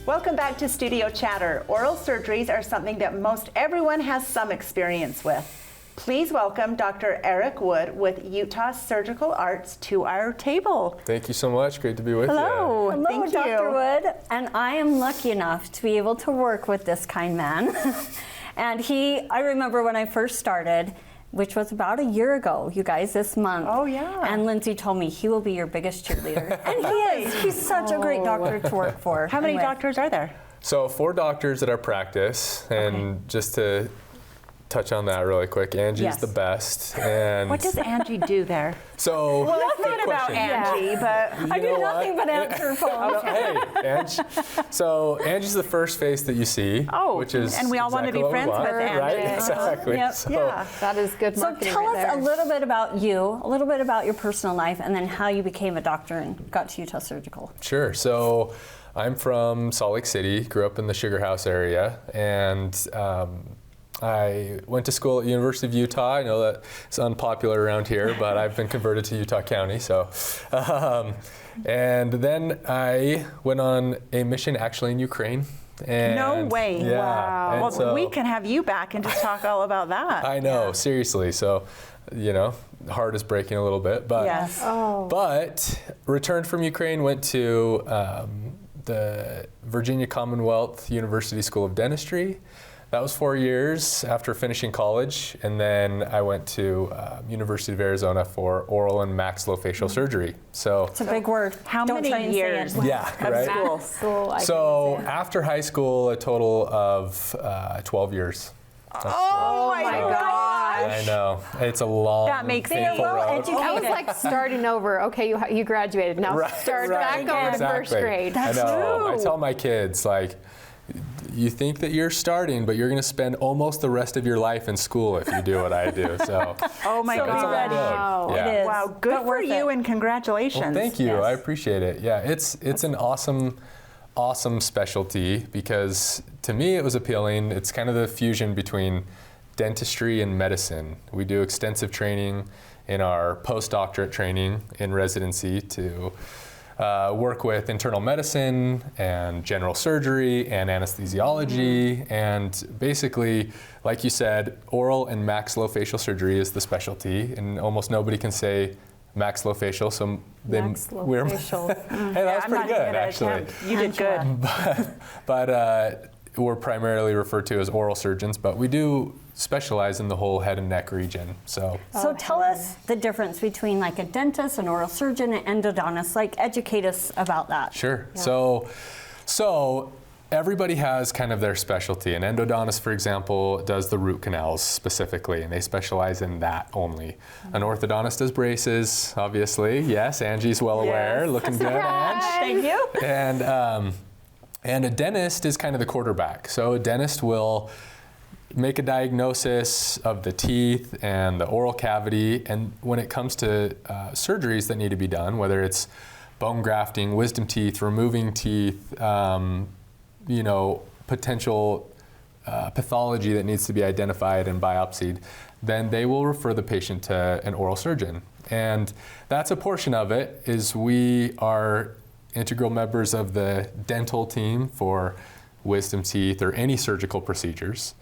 Welcome back to Studio Chatter. Oral surgeries are something that most everyone has some experience with. Please welcome Dr. Eric Wood with Utah Surgical Arts to our table. Thank you so much. Great to be with Hello. you. Hello, Thank Dr. you. Wood. And I am lucky enough to be able to work with this kind man. And I remember when I first started, which was about a year ago, you guys, this month. Oh, yeah. And Lindsay told me he will be your biggest cheerleader. And he is. He's such a great doctor to work for. How many and with. doctors are there? So 4 doctors at our practice, and just to touch on that really quick, Angie's Yes. the best. And What does Angie do there? so Well, it's good not about question. Angie, but I You do know nothing what? but answer phones. Hey, Angie. So Angie's the first face that you see, Oh, which is and we all want to exactly be what we friends want, with Angie. right? Uh-huh. Exactly. Yep. So, yeah. That is good So marketing tell right us there. a little bit about you, a little bit about your personal life, and then how you became a doctor and got to Utah Surgical. Sure. So I'm from Salt Lake City, grew up in the Sugar House area, and I went to school at University of Utah. I know that it's unpopular around here, but I've been converted to Utah County. So, and then I went on a mission actually in Ukraine. And No way. Yeah. Wow. and well, so- we can have you back and just talk all about that. I know, seriously. So, heart is breaking a little bit, but Yes. Oh. But returned from Ukraine, went to the Virginia Commonwealth University School of Dentistry. That was 4 years after finishing college, and then I went to University of Arizona for oral and maxillofacial surgery. So, It's a big word. How Don't many try and say years? it. yeah, Of right. school. School, I So can say. after high school, a total of 12 years. Oh my my gosh. I know, it's a long, That makes me painful well road. educated. That was like starting over. Okay, you graduated. Now Right, start right, back over to first exactly. grade. That's I know. true. I tell my kids, like, you think that you're starting, but you're going to spend almost the rest of your life in school if you do what I do. So, Oh my So it's a long gosh. road. Wow. Yeah. It is. Wow, good But for worth you it. and congratulations. Well, thank you. Yes. I appreciate it. Yeah, it's an awesome specialty because to me it was appealing. It's kind of the fusion between dentistry and medicine. We do extensive training in our postdoctorate training in residency to work with internal medicine and general surgery and anesthesiology. And basically, like you said, oral and maxillofacial surgery is the specialty, and almost nobody can say maxillofacial, so then Maxillofacial. hey, that was I'm pretty not even good, gonna actually. attempt. You did good. But we're primarily referred to as oral surgeons, but we do specialize in the whole head and neck region. So, So tell us the difference between like a dentist, an oral surgeon, and endodontist. Like educate us about that. sure. So everybody has kind of their specialty. An endodontist, for example, does the root canals specifically, and they specialize in that only. An orthodontist does braces, obviously. Yes, Angie's well aware. Yes. Looking good, Ange. Thank you. And a dentist is kind of the quarterback. So a dentist will make a diagnosis of the teeth and the oral cavity, and when it comes to surgeries that need to be done, whether it's bone grafting, wisdom teeth, removing teeth, potential pathology that needs to be identified and biopsied, then they will refer the patient to an oral surgeon. And that's a portion of it, is we are integral members of the dental team for wisdom teeth or any surgical procedures.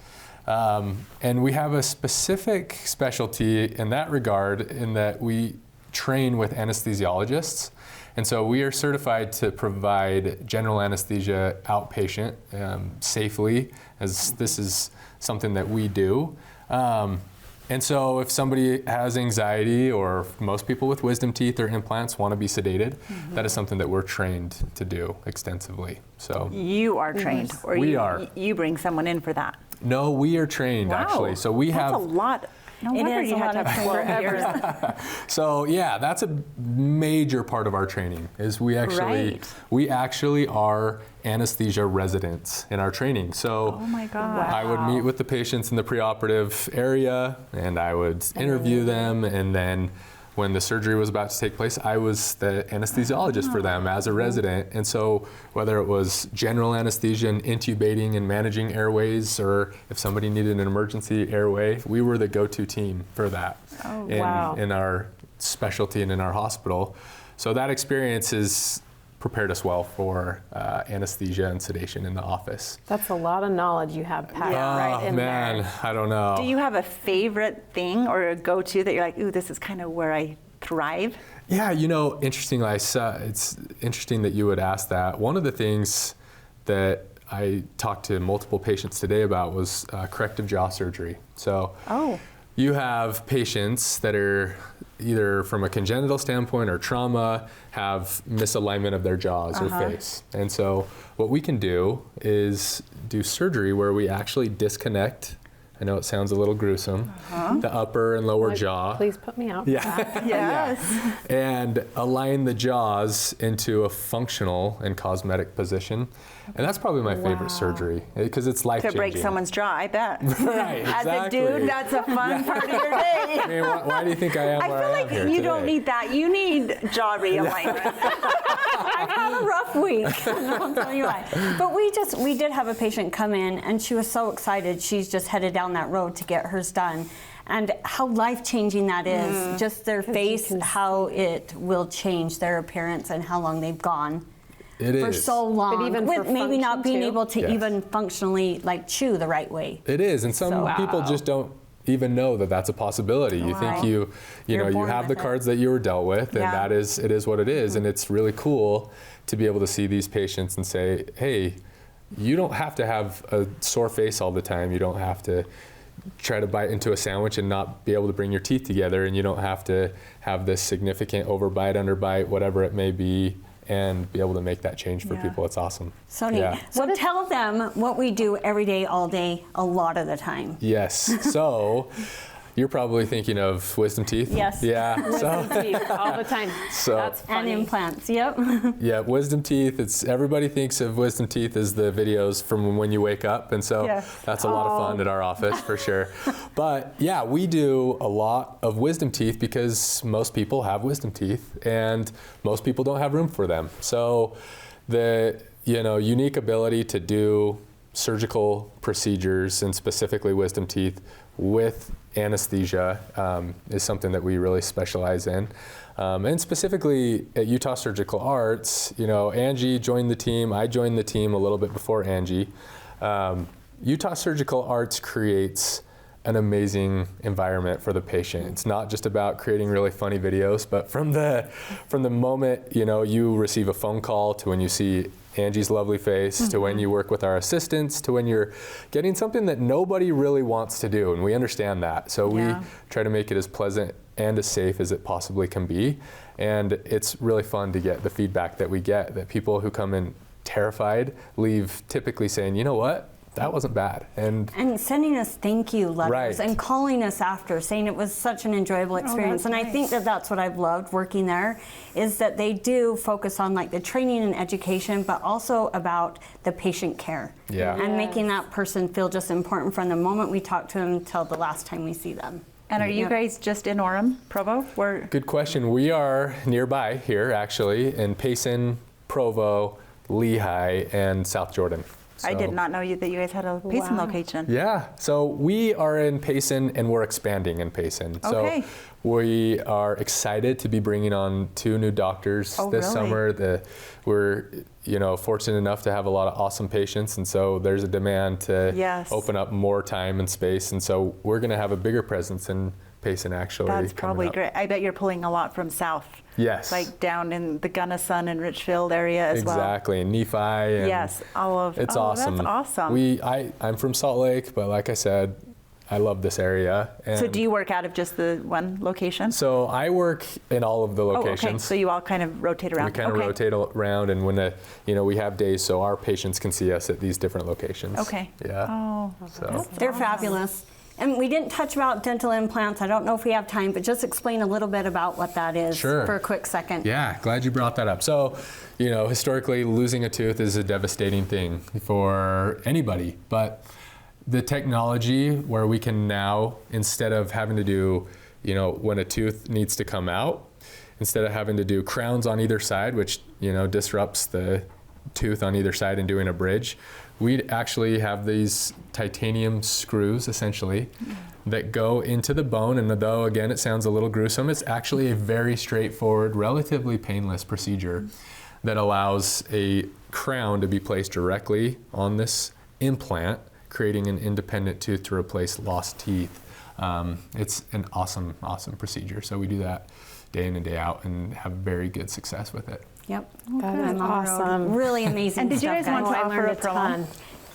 And we have a specific specialty in that regard, in that we train with anesthesiologists. And so we are certified to provide general anesthesia outpatient safely, as this is something that we do. And so if somebody has anxiety, or most people with wisdom teeth or implants want to be sedated, that is something that we're trained to do extensively. So You are trained, or We you, are. you bring someone in for that. no, we are trained actually. So we That's have a lot. No It wonder is you a had lot to of have training. 12 years. So yeah, that's a major part of our training. Is we Right. actually are anesthesia residents in our training. So Oh my God. I would meet with the patients in the preoperative area, and I would interview them, and then when the surgery was about to take place, I was the anesthesiologist for them as a resident. And so whether it was general anesthesia and intubating and managing airways, or if somebody needed an emergency airway, we were the go-to team for that Oh, wow. in our specialty and in our hospital. So that experience is prepared us well for anesthesia and sedation in the office. That's a lot of knowledge you have packed right in Man, there. I don't know. Do you have a favorite thing or a go-to that you're like, ooh, this is kind of where I thrive? Yeah, interestingly, it's interesting that you would ask that. One of the things that I talked to multiple patients today about was corrective jaw surgery. So you have patients that are either from a congenital standpoint or trauma have misalignment of their jaws or face. And so what we can do is do surgery where we actually disconnect, I know it sounds a little gruesome, the upper and lower jaw. Please put me out. Yeah. Yes. And align the jaws into a functional and cosmetic position. And that's probably my favorite surgery because it's To life-changing. break someone's jaw, I bet. Right, As exactly. a dude, that's a fun part of your day. I mean, why do you think I am I where feel I like am here you today? don't need that. You need jaw realignment. I've had a rough week. I'll tell you why. But we did have a patient come in, and she was so excited. She's just headed down that road to get hers done. And how life-changing that is. Just their face, how it will change their appearance and how long they've gone. It For is. so long, But even with for maybe not function, being too? able to Yes. even functionally chew the right way. It is, and some So- people just don't even know that that's a possibility. You think Wow. you You're know, you born have the with it. cards that you were dealt with, and Yeah. it is what it is. And it's really cool to be able to see these patients and say, hey, you don't have to have a sore face all the time. You don't have to try to bite into a sandwich and not be able to bring your teeth together, and you don't have to have this significant overbite, underbite, whatever it may be, and be able to make that change for Yeah. people. It's awesome. So neat. Yeah. So tell them what we do every day, all day, a lot of the time. Yes. So you're probably thinking of wisdom teeth. Yes. Yeah. So Teeth all the time. So- That's And funny. implants, yep. yeah, wisdom teeth. It's everybody thinks of wisdom teeth as the videos from when you wake up, and so Yes. that's a lot of fun at our office for sure. But yeah, we do a lot of wisdom teeth because most people have wisdom teeth, and most people don't have room for them. So the unique ability to do surgical procedures and specifically wisdom teeth with anesthesia is something that we really specialize in. And specifically at Utah Surgical Arts, Angie joined the team. I joined the team a little bit before Angie. Utah Surgical Arts creates an amazing environment for the patient. It's not just about creating really funny videos, but from the moment you receive a phone call to when you see Angie's lovely face, to when you work with our assistants, to when you're getting something that nobody really wants to do, and we understand that. So Yeah. we try to make it as pleasant and as safe as it possibly can be. And it's really fun to get the feedback that we get, that people who come in terrified leave typically saying, you know what, that wasn't bad. And And sending us thank you letters Right. and calling us after, saying it was such an enjoyable experience. that's And I think that that's what I've loved working there, is that they do focus on the training and education, but also about the patient care. Yeah. And making that person feel just important from the moment we talk to them till the last time we see them. And are you Yep. guys just in Orem, Provo? Where? good question. We are nearby here, actually, in Payson, Provo, Lehigh, and South Jordan. I So- did not know that you guys had a Payson Wow. location. Yeah, so we are in Payson and we're expanding in Payson. Okay. So we are excited to be bringing on 2 new doctors Oh, this really? summer. We're fortunate enough to have a lot of awesome patients, and so there's a demand to Yes. open up more time and space, and so we're going to have a bigger presence in Payson actually. That's coming probably up. great. I bet you're pulling a lot from south. Yes. Like down in the Gunnison and Richfield area as well. Exactly, and Nephi. And Yes, all of. It's oh, awesome. That's awesome. I'm from Salt Lake, but like I said, I love this area. So and do you work out of just the one location? So I work in all of the Oh, okay. locations. So you all kind of rotate around. We kind of Okay. rotate around, and when we have days so our patients can see us at these different locations. Okay. Yeah. Oh, So They're fabulous. And we didn't touch about dental implants. I don't know if we have time, but just explain a little bit about what that is Sure. for a quick second. yeah, glad you brought that up. So, historically, losing a tooth is a devastating thing for anybody, but the technology where we can now, instead of having to do, when a tooth needs to come out, instead of having to do crowns on either side, which, disrupts the tooth on either side and doing a bridge, we'd actually have these titanium screws, essentially, that go into the bone. And though, again, it sounds a little gruesome, it's actually a very straightforward, relatively painless procedure that allows a crown to be placed directly on this implant, creating an independent tooth to replace lost teeth. It's an awesome, awesome procedure. So we do that day in and day out and have very good success with it. Yep. That is I'm on the road. awesome. Really amazing And did you stuff, guys want to I offer learned a a promo? ton.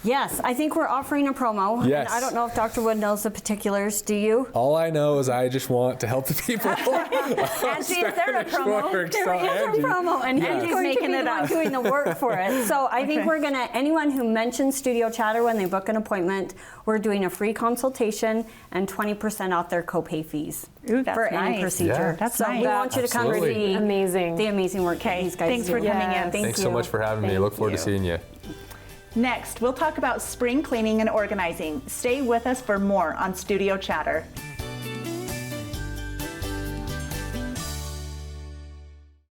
Yes, I think we're offering a promo. Yes. And I don't know if Dr. Wood knows the particulars. Do you? All I know is I just want to help the people. Angie, is there a promo? Works. There So is Angie- a promo, and Yes. Angie's going to making be it the one up. doing the work for it. So I think Okay. we're going to, anyone who mentions Studio Chatter when they book an appointment, we're doing a free consultation and 20% off their copay fees Ooh, that's for any nice. procedure. Yeah. That's so nice. we want you to come Absolutely. see Amazing. the amazing work that Okay, these guys thanks do. for coming in. Thank Thanks you. so much for having me. I look forward to seeing you. Next, we'll talk about spring cleaning and organizing. Stay with us for more on Studio Chatter.